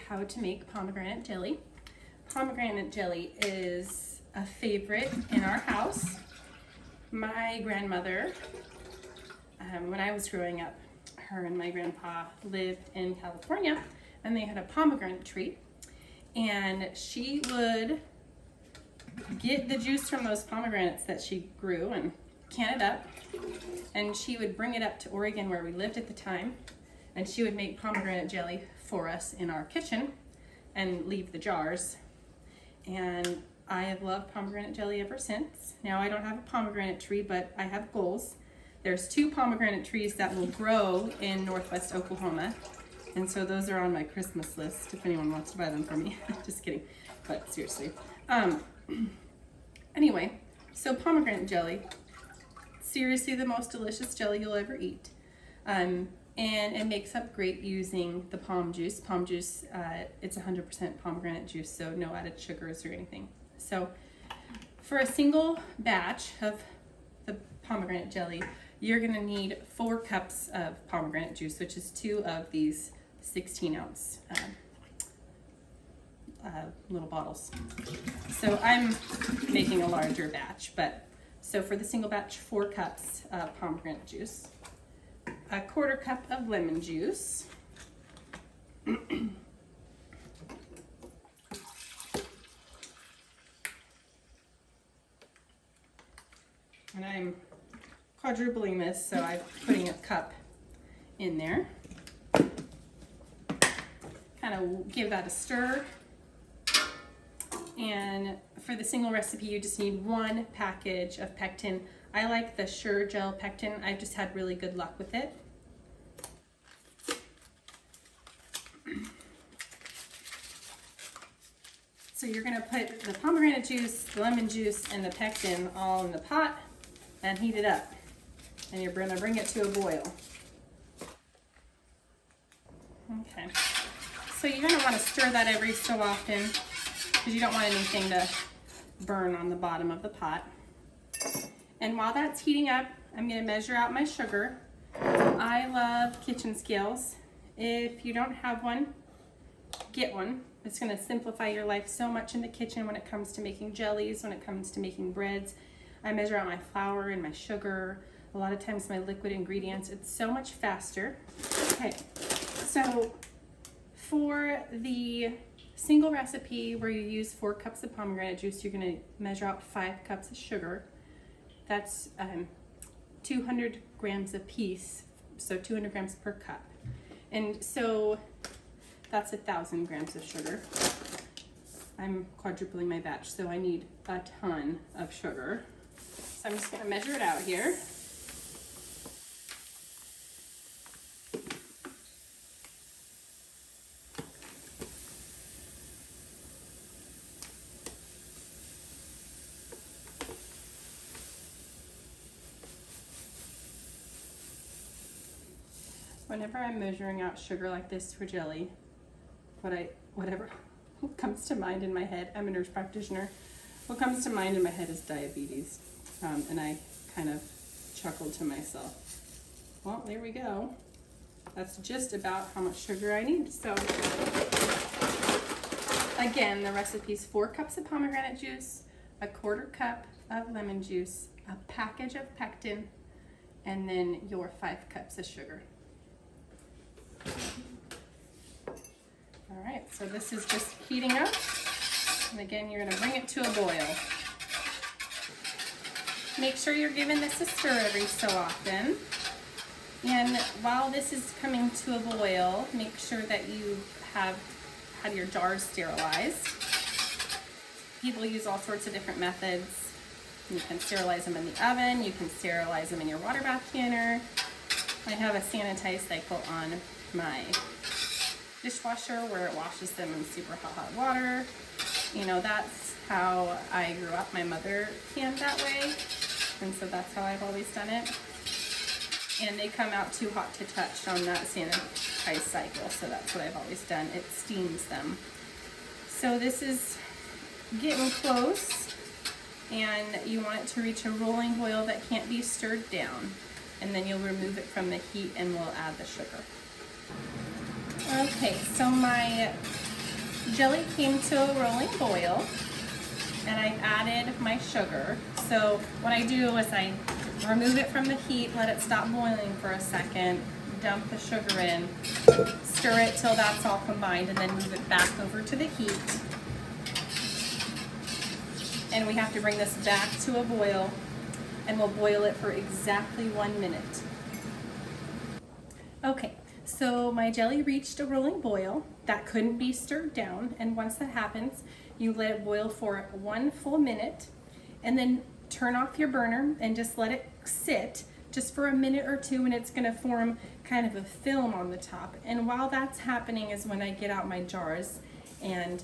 how to make pomegranate jelly. Pomegranate jelly is a favorite in our house. My grandmother, when I was growing up, her and my grandpa lived in California, and they had a pomegranate tree, and she would get the juice from those pomegranates that she grew and can it up, and she would bring it up to Oregon where we lived at the time, and she would make pomegranate jelly for us in our kitchen and leave the jars. And I have loved pomegranate jelly ever since. Now I don't have a pomegranate tree, but I have goals. There's 2 pomegranate trees that will grow in northwest Oklahoma, and so those are on my Christmas list if anyone wants to buy them for me. Just kidding, but seriously. Anyway, so pomegranate jelly, seriously the most delicious jelly you'll ever eat. And it makes up great using the pom juice. Pom juice, it's 100% pomegranate juice, so no added sugars or anything. So for a single batch of the pomegranate jelly, you're gonna need 4 cups of pomegranate juice, which is 2 of these 16-ounce little bottles. So I'm making a larger batch, but so for the single batch, 4 cups of pomegranate juice, a 1/4 cup of lemon juice, and I'm quadrupling this, so I'm putting a cup in there. Kind of give that a stir. And for the single recipe, you just need 1 package of pectin. I like the Sure Gel pectin. I've just had really good luck with it. So you're gonna put the pomegranate juice, the lemon juice, and the pectin all in the pot and heat it up. And you're gonna bring it to a boil. Okay. So you're gonna wanna stir that every so often because you don't want anything to burn on the bottom of the pot. And while that's heating up, I'm gonna measure out my sugar. I love kitchen scales. If you don't have one, get one. It's gonna simplify your life so much in the kitchen when it comes to making jellies, when it comes to making breads. I measure out my flour and my sugar, a lot of times my liquid ingredients. It's so much faster. Okay, so for the single recipe where you use 4 cups of pomegranate juice, you're gonna measure out 5 cups of sugar. That's 200 grams a piece, so 200 grams per cup. And so that's 1,000 grams of sugar. I'm quadrupling my batch, so I need a ton of sugar. So I'm just gonna measure it out here. Whenever I'm measuring out sugar like this for jelly, whatever comes to mind in my head, I'm a nurse practitioner, what comes to mind in my head is diabetes. And I kind of chuckled to myself. Well, there we go. That's just about how much sugar I need. So again, the recipe is 4 cups of pomegranate juice, a 1/4 cup of lemon juice, a package of pectin, and then your 5 cups of sugar. All right, so this is just heating up. And again, you're gonna bring it to a boil. Make sure you're giving this a stir every so often. And while this is coming to a boil, make sure that you have had your jars sterilized. People use all sorts of different methods. You can sterilize them in the oven, you can sterilize them in your water bath canner. I have a sanitize cycle on my dishwasher where it washes them in super hot water. You know, that's how I grew up. My mother canned that way, and so that's how I've always done it. And they come out too hot to touch on that sanitize cycle, so that's what I've always done. It steams them. So this is getting close, and you want it to reach a rolling boil that can't be stirred down. And then you'll remove it from the heat and we'll add the sugar. Okay, so my jelly came to a rolling boil, and I've added my sugar. So what I do is I remove it from the heat, let it stop boiling for a second, dump the sugar in, stir it till that's all combined, and then move it back over to the heat. And we have to bring this back to a boil, and we'll boil it for exactly 1 minute. Okay, so my jelly reached a rolling boil. That couldn't be stirred down, and once that happens, you let it boil for 1 full minute, and then turn off your burner and just let it sit just for a minute or two, and it's gonna form kind of a film on the top. And while that's happening is when I get out my jars, and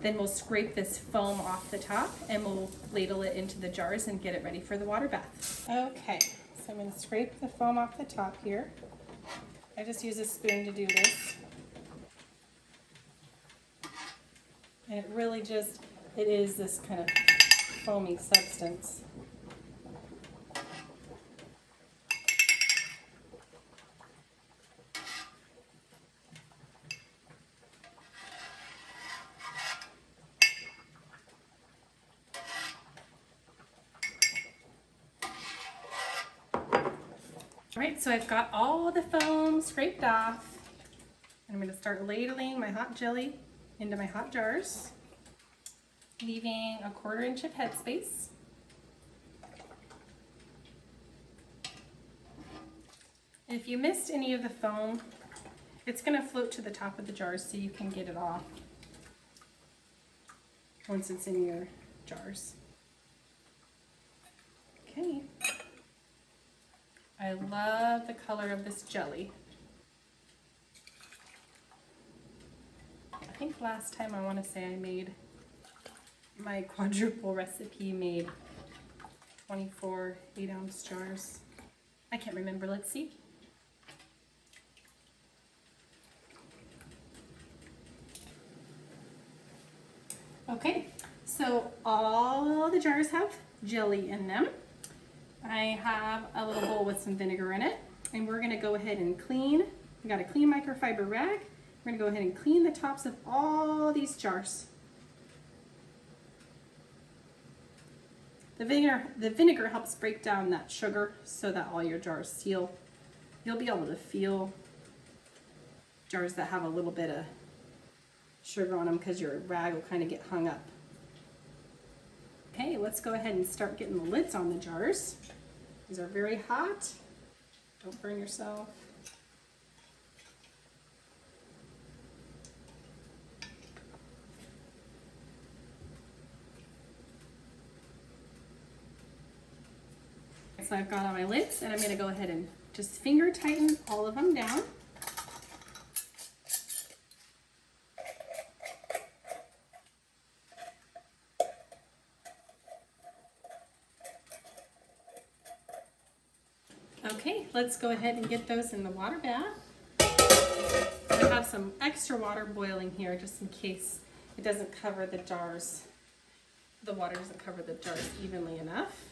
then we'll scrape this foam off the top and we'll ladle it into the jars and get it ready for the water bath. Okay, so I'm gonna scrape the foam off the top here. I just use a spoon to do this. And it really just, it is this kind of foamy substance. All right, so I've got all the foam scraped off. And I'm going to start ladling my hot jelly into my hot jars, leaving a 1/4 inch of headspace. And if you missed any of the foam, it's going to float to the top of the jars so you can get it off once it's in your jars. Okay. I love the color of this jelly. I think last time I want to say I made my quadruple recipe, made 24 8-ounce jars. I can't remember, let's see. Okay, so all the jars have jelly in them. I have a little bowl with some vinegar in it, and we're gonna go ahead and clean. We got a clean microfiber rag. We're gonna go ahead and clean the tops of all these jars. The vinegar helps break down that sugar so that all your jars seal. You'll be able to feel jars that have a little bit of sugar on them because your rag will kind of get hung up. Okay, let's go ahead and start getting the lids on the jars. These are very hot. Don't burn yourself. So I've got all my lids, and I'm going to go ahead and just finger tighten all of them down. Okay, let's go ahead and get those in the water bath. I have some extra water boiling here just in case it doesn't cover the jars. The water doesn't cover the jars evenly enough.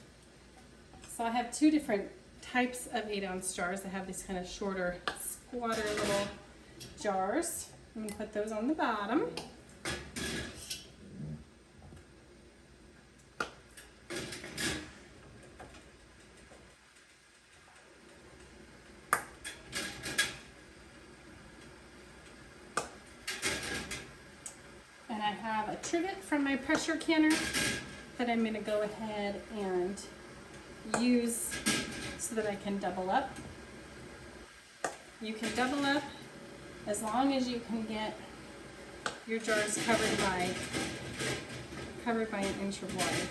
So I have 2 different types of 8-ounce jars. I have these kind of shorter, squatter little jars. I'm going to put those on the bottom. And I have a trivet from my pressure canner that I'm going to go ahead and use so that I can double up. You can double up as long as you can get your jars covered by an inch of water.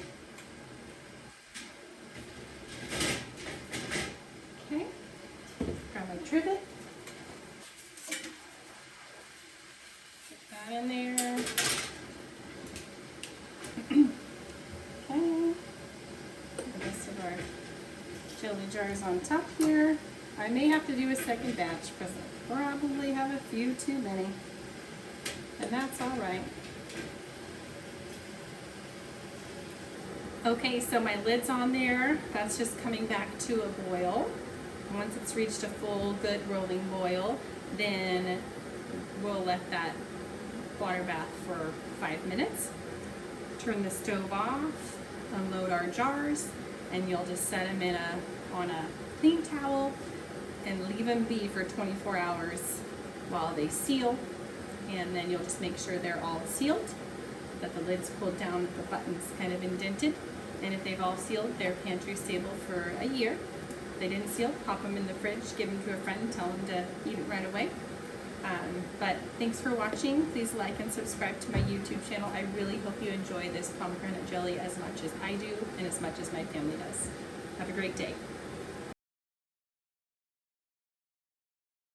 Okay, grab my trivet, put that in there. Okay. The rest of our jelly jars on top here. I may have to do a second batch because I probably have a few too many, and that's all right. Okay, so my lid's on there. That's just coming back to a boil. Once it's reached a full, good rolling boil, then we'll let that water bath for 5 minutes. Turn the stove off, unload our jars, and you'll just set them on a clean towel and leave them be for 24 hours while they seal. And then you'll just make sure they're all sealed, that the lid's pulled down, that the button's kind of indented. And if they've all sealed, they're pantry stable for a year. If they didn't seal, pop them in the fridge, give them to a friend, tell them to eat it right away. But thanks for watching. Please like and subscribe to my YouTube channel. I really hope you enjoy this pomegranate jelly as much as I do and as much as my family does. Have a great day.